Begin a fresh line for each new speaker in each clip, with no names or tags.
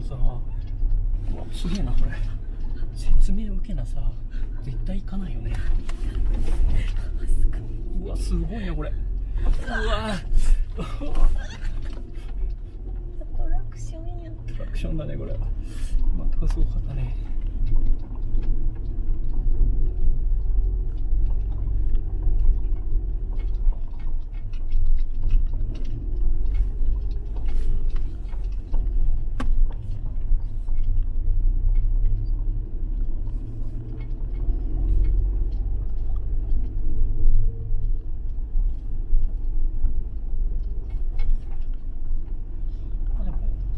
さ、うわすげえなこれ。説明受けなさ、絶対行かないよね。うわすごいなこれ。うわ
アトラクションや。
アトラクションだねこれ。またすごかったね。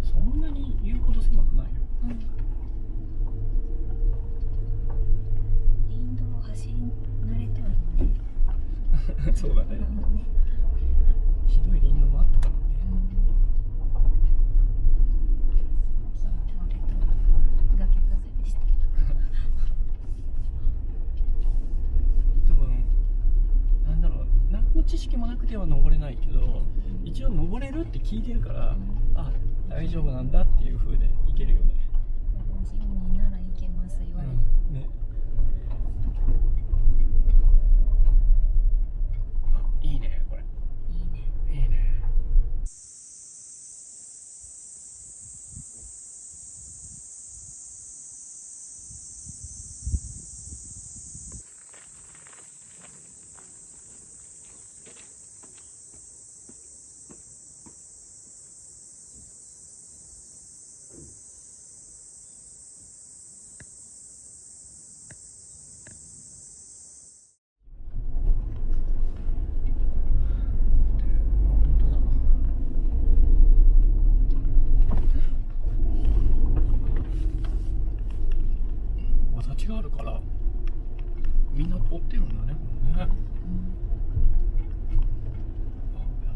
そんなに言うほど狭くないよ。
林道を走り慣れてはいるね。
そうだね。ひどい林道もあったからね。
木倒れと崖崩れして。
多分なんだろう、何の知識もなくては登れないけど、一応登れるって聞いてるから、あ、大丈夫なんだっていう風でいけるよね。
ジムになら行けます言われて。
ね。あ、いいねこれ。
いいね。
いいね。形があるからみんな追ってるんだねこれね。あ、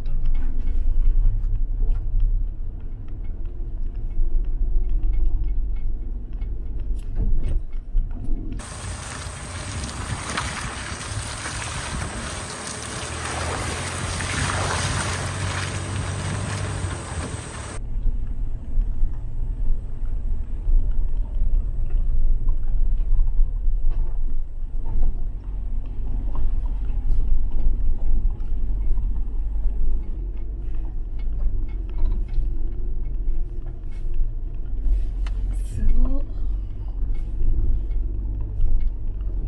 当たるな。
すごっ。
す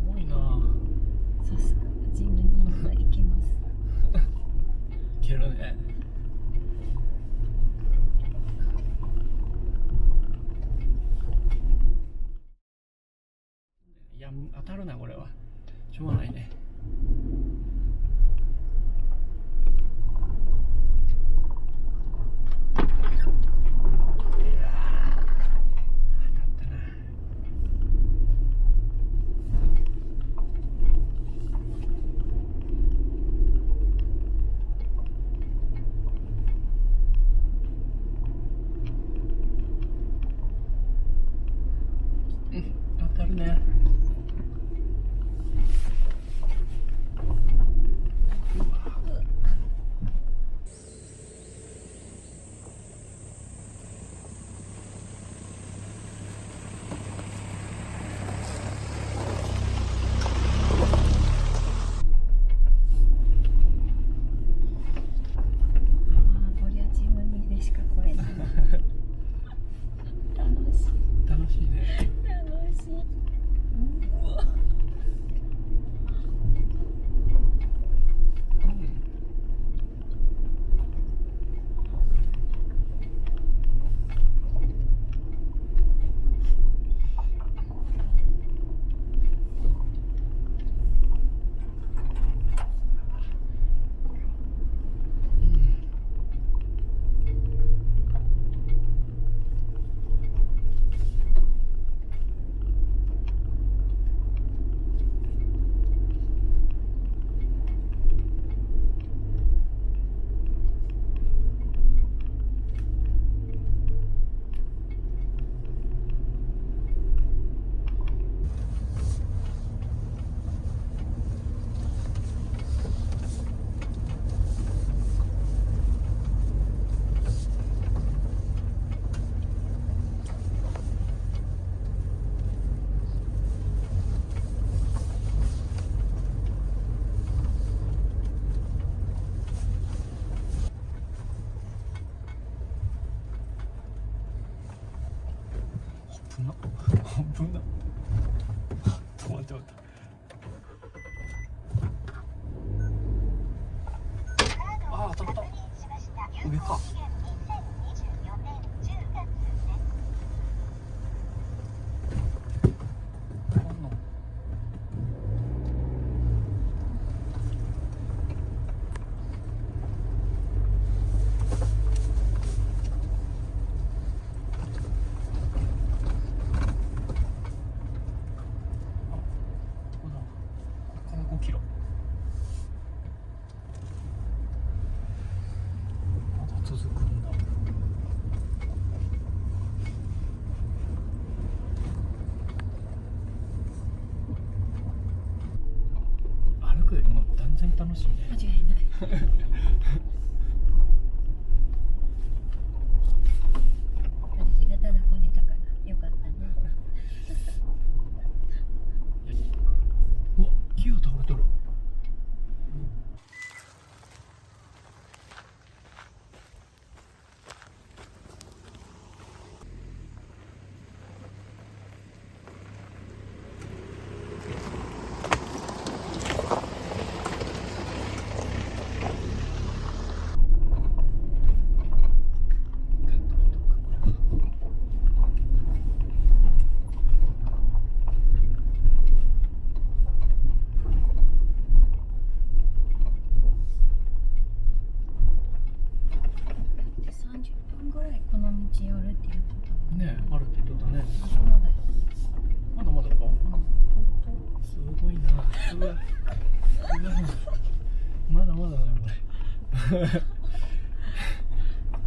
ごいな。
さすがジムになら行けます。
いけるね。いや当たるなこれは。しょうがないね。当たるね。危な危な。止まってまった。ああ当たった。上か。5キロ。まだ続くんだ。歩くよりも断然楽しいね。
間違いない私がただこねたからよかったね。
うわ、木を倒れとる。
30分ぐらいこの道寄るっていうこと
ねえ、あるって言っとったね。
まだよ。
まだまだか。すごいな。うわ。まだまだだよ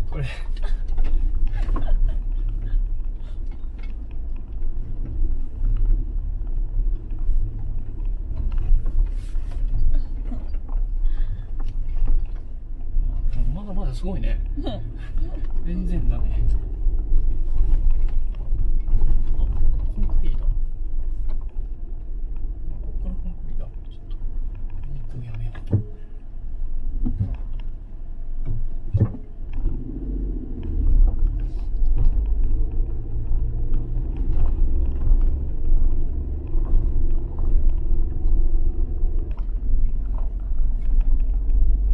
これ。これ。まだまだすごいね。全然だね。あ、コンクリート。こっからコンクリート。ちょっと肉やめよう。
ど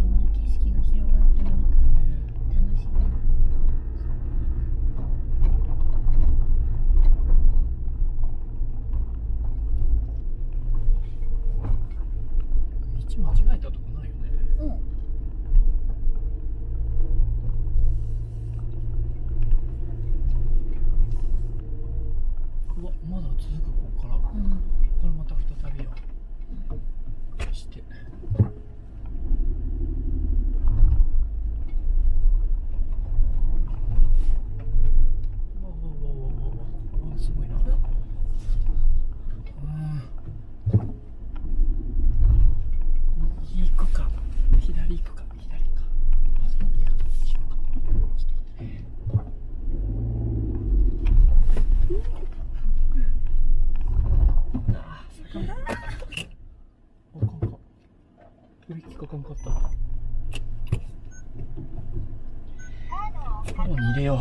んな景色が広がってるのか楽しみ。
道間違えたとこないよね。うわ、まだ続くここから。これまた再びよ。して。すごいな。右行くか、左行くか、左か。まず右か、右行くか。ちょっと待ってね。ああ、坂道。あかんか。ブレーキかかんかった。ここに入れよう。